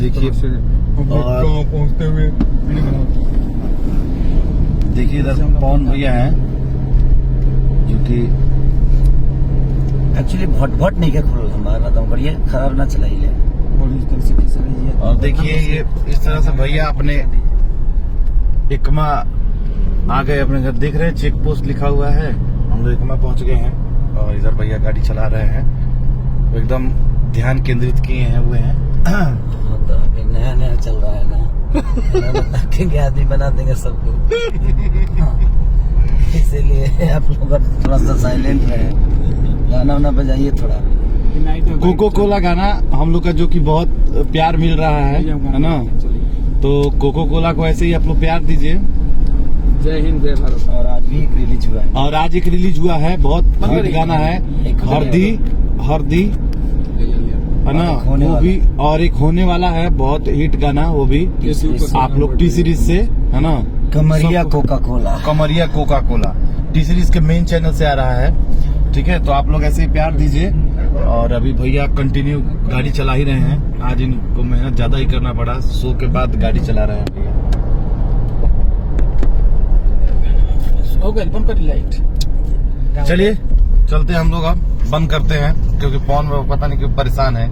देखिए पहुँचते हुए देखिए इधर पवन भैया हैं जो कि एक्चुअली भट नहीं के खुल हमारा दम करिए खराब ना चलाइए। और देखिए ये इस तरह से भैया अपने एकमा आ गए अपने घर। देख रहे हैं चेक पोस्ट लिखा हुआ है, हम लोग एकमा पहुंच गए हैं और इधर भैया गाड़ी चला रहे हैं, एकदम ध्यान केंद्रित किए हैं हुए हैं। तो अभी नया चल रहा है ना देंगे आदमी बना देंगे सबको इसीलिए आप लोग थोड़ा सा साइलेंट रहे, गाना वाना बजाइए थोड़ा। कोको कोला गाना हम लोग का जो कि बहुत प्यार मिल रहा है ना, तो कोको कोला को ऐसे ही आप लोग प्यार दीजिए। जय हिंद जय भारत। और आज भी एक रिलीज हुआ है बहुत हिट गाना है, हरदी है ना, वो भी, और एक होने वाला है बहुत हिट गाना वो भी, आप लोग टी सीरीज से है ना, कमरिया कोका कोला टी सीरीज के मेन चैनल से आ रहा है। ठीक है, तो आप लोग ऐसे ही प्यार दीजिए। और अभी भैया कंटिन्यू गाड़ी चला ही रहे हैं, आज इनको मेहनत ज्यादा ही करना पड़ा, शो के बाद गाड़ी चला रहे हैं भैया। चलिए चलते हैं हम लोग, अब बंद करते हैं क्योंकि पवन पता नहीं क्यों परेशान है।